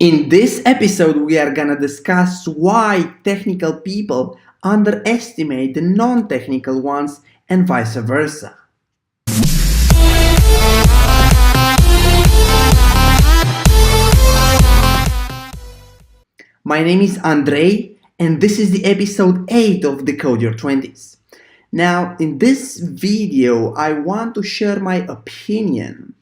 In this episode, we are gonna discuss why technical people underestimate the non-technical ones and vice versa. My name is Andrei, and this is the episode 8 of Decode Your 20s. Now, in this video, I want to share my opinion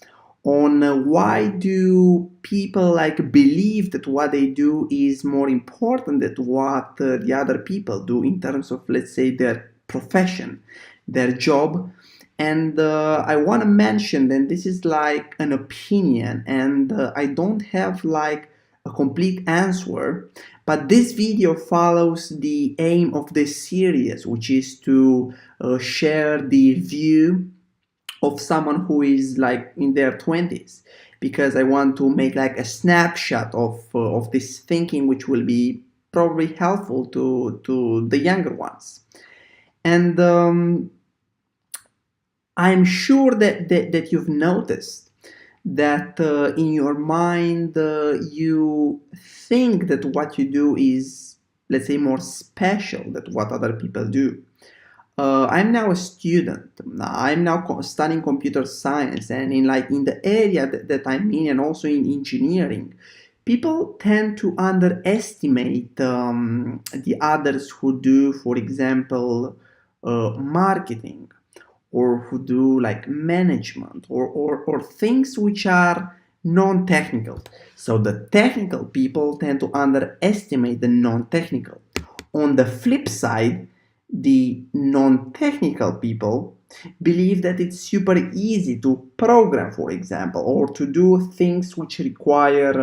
on why do people believe that what they do is more important than what the other people do in terms of, let's say, their profession, their job. And I want to mention that this is like an opinion, and I don't have like a complete answer, but this video follows the aim of this series, which is to share the view of someone who is like in their 20s, because I want to make like a snapshot of this thinking, which will be probably helpful to the younger ones. And I'm sure that you've noticed that in your mind you think that what you do is, let's say, more special than what other people do. I'm now a student. I'm now studying computer science, and in the area that I'm in, and also in engineering, people tend to underestimate the others who do, for example, marketing, or who do like management, or things which are non-technical. So the technical people tend to underestimate the non-technical. On the flip side, the non-technical people believe that it's super easy to program, for example, or to do things which require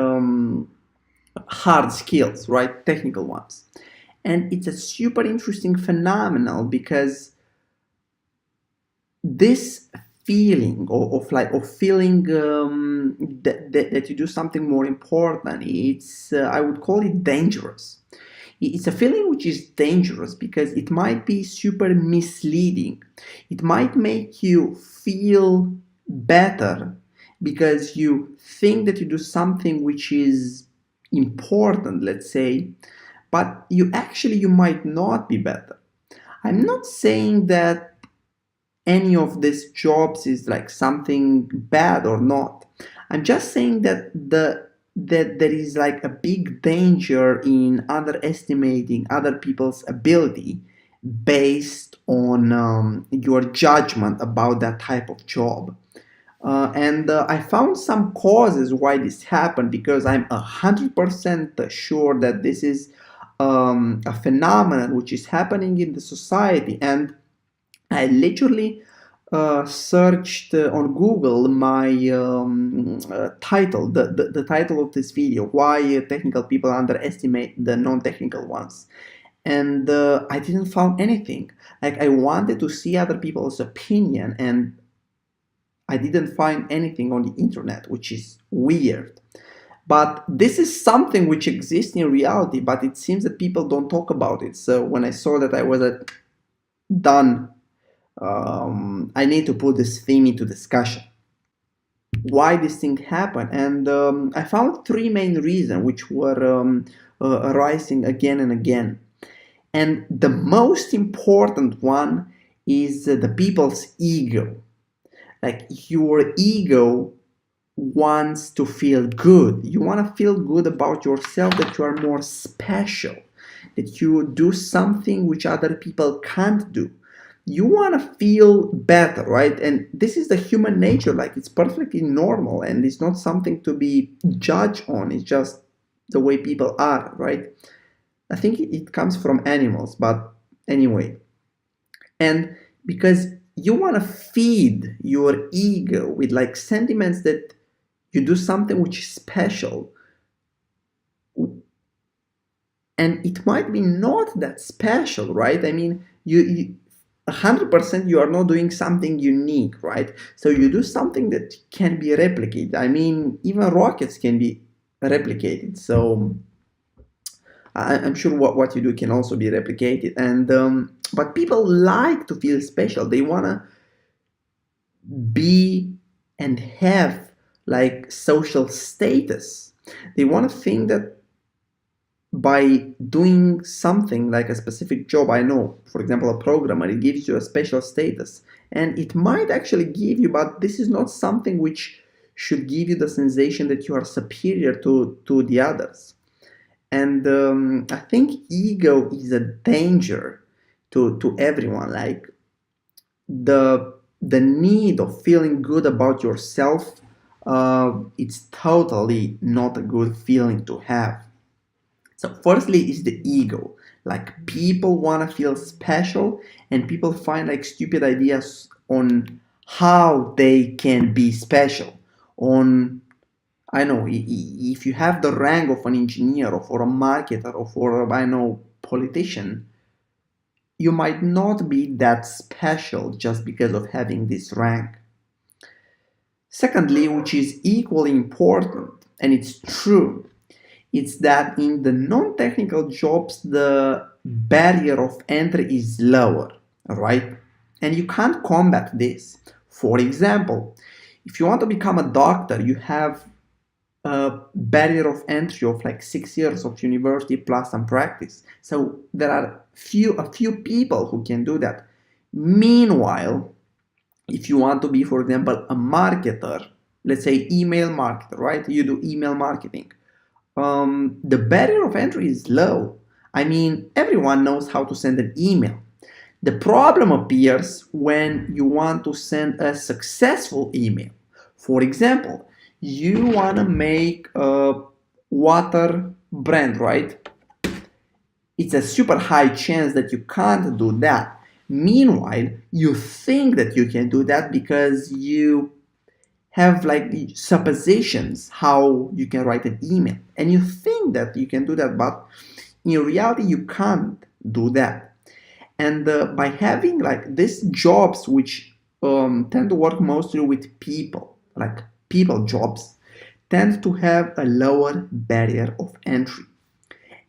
hard skills, right? Technical ones. And it's a super interesting phenomenon, because this feeling of feeling that you do something more important, it's I would call it dangerous. It's a feeling which is dangerous because it might be super misleading. It might make you feel better because you think that you do something which is important, let's say, but you might not be better. I'm not saying that any of these jobs is like something bad or not. I'm just saying that that there is like a big danger in underestimating other people's ability based on your judgment about that type of job. And I found some causes why this happened, because I'm 100% sure that this is a phenomenon which is happening in the society. And I literally searched on Google my title, the title of this video, why technical people underestimate the non-technical ones. And I didn't find anything. Like, I wanted to see other people's opinion, and I didn't find anything on the internet, which is weird. But this is something which exists in reality, but it seems that people don't talk about it. So when I saw that, I was done. I need to put this theme into discussion. Why this thing happened? And I found three main reasons which were arising again and again. And the most important one is the people's ego. Like, your ego wants to feel good. You want to feel good about yourself, that you are more special, that you do something which other people can't do. You want to feel better, right? And this is the human nature. Like, it's perfectly normal, and it's not something to be judged on. It's just the way people are, right? I think it comes from animals, but anyway. And because you want to feed your ego with like sentiments that you do something which is special, and it might be not that special, right? I mean, you 100% you are not doing something unique, right? So you do something that can be replicated. I mean, even rockets can be replicated. So I'm sure what you do can also be replicated. And but people like to feel special. They want to be and have like social status. They want to think that by doing something like a specific job, I know, for example, a programmer, it gives you a special status. And it might actually give you, but this is not something which should give you the sensation that you are superior to the others. And I think ego is a danger to everyone. Like the need of feeling good about yourself, it's totally not a good feeling to have. So firstly is the ego. Like people want to feel special, and people find like stupid ideas on how they can be special. On, I know, if you have the rank of an engineer or for a marketer or for a, I know, politician, you might not be that special just because of having this rank. Secondly, which is equally important, and it's true, it's that in the non-technical jobs, the barrier of entry is lower, right? And you can't combat this. For example, if you want to become a doctor, you have a barrier of entry of like 6 years of university plus some practice. So there are a few people who can do that. Meanwhile, if you want to be, for example, a marketer, let's say email marketer, right? You do email marketing. The barrier of entry is low. I mean, everyone knows how to send an email. The problem appears when you want to send a successful email. For example, you want to make a water brand, right? It's a super high chance that you can't do that. Meanwhile, you think that you can do that because you have like the suppositions how you can write an email, and you think that you can do that, but in reality you can't do that. And by having like these jobs which tend to work mostly with people, like people jobs, tend to have a lower barrier of entry.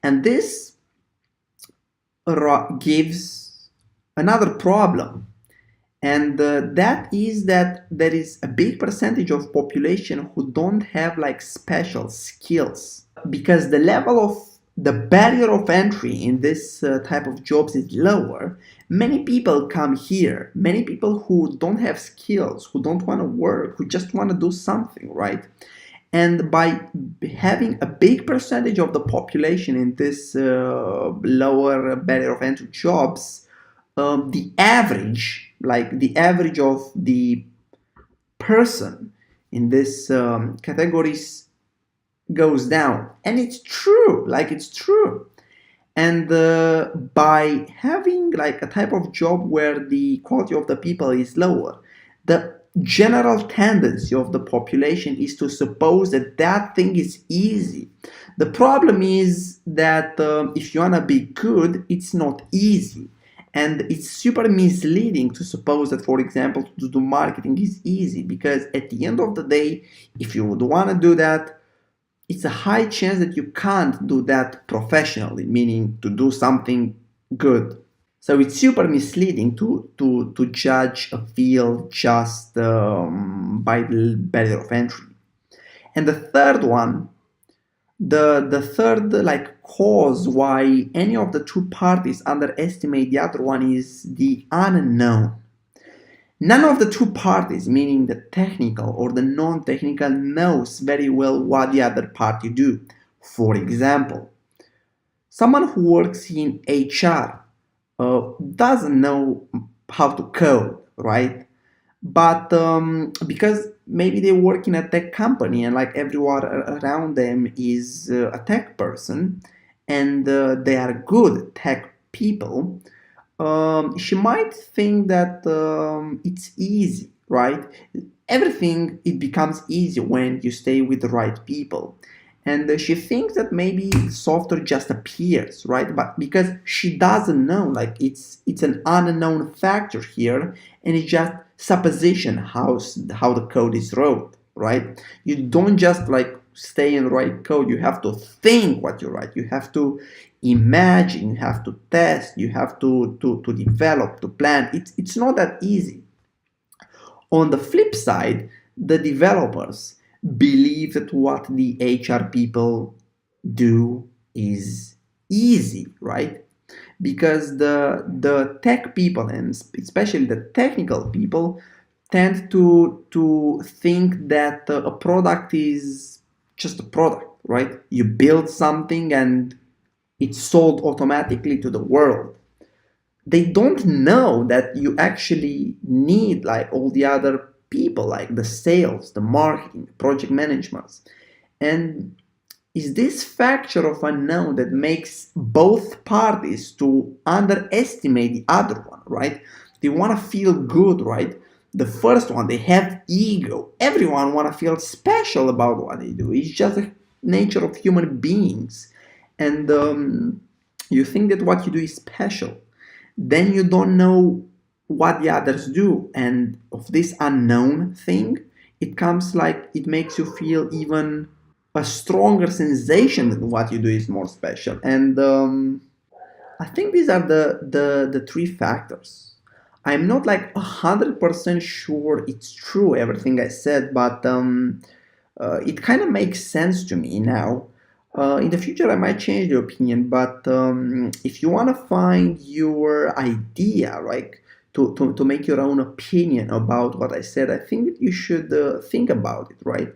And this gives another problem, and that is that there is a big percentage of population who don't have like special skills, because the level of the barrier of entry in this type of jobs is lower. Many people come here, many people who don't have skills, who don't want to work, who just want to do something, right? And by having a big percentage of the population in this lower barrier of entry jobs, the average, like the average of the person in this categories goes down. And it's true, like it's true. And by having like a type of job where the quality of the people is lower, the general tendency of the population is to suppose that that thing is easy. The problem is that if you want to be good, it's not easy. And it's super misleading to suppose that, for example, to do marketing is easy, because at the end of the day, if you would want to do that, it's a high chance that you can't do that professionally, meaning to do something good. So it's super misleading to judge a field just by the barrier of entry. And the third one, the third like cause why any of the two parties underestimate the other one, is the unknown. None of the two parties, meaning the technical or the non-technical, knows very well what the other party do. For example, someone who works in HR doesn't know how to code, right? But because maybe they work in a tech company and like everyone around them is a tech person, and they are good tech people, she might think that it's easy, right? Everything, it becomes easy when you stay with the right people. And she thinks that maybe software just appears, right? But because she doesn't know, like it's an unknown factor here, and it's just supposition how the code is wrote, right? You don't just like stay and write code. You have to think what you write. You have to imagine. You have to test. You have to develop, to plan. It's not that easy. On the flip side, the developers, believe that what the HR people do is easy, right? Because the tech people, and especially the technical people, tend to think that a product is just a product, right? You build something and it's sold automatically to the world. They don't know that you actually need like all the other people, like the sales, the marketing, project management. And is this factor of unknown that makes both parties to underestimate the other one, right? They want to feel good, right? The first one, they have ego. Everyone want to feel special about what they do. It's just the nature of human beings. And you think that what you do is special. Then you don't know what the others do. And of this unknown thing, it comes like it makes you feel even a stronger sensation that what you do is more special. And I think these are the three factors. I'm not like 100% sure it's true everything I said, but it kind of makes sense to me now. In the future, I might change the opinion, but if you want to find your idea, right, to make your own opinion about what I said, I think that you should think about it, right?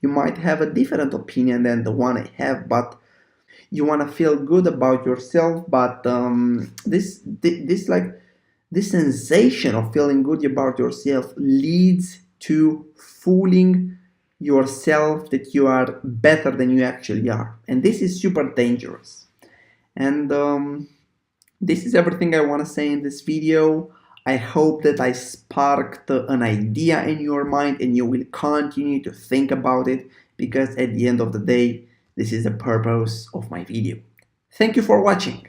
You might have a different opinion than the one I have, but you want to feel good about yourself. But this like this sensation of feeling good about yourself leads to fooling yourself that you are better than you actually are, and this is super dangerous. And this is everything I want to say in this video. I hope that I sparked an idea in your mind and you will continue to think about it, because at the end of the day, this is the purpose of my video. Thank you for watching.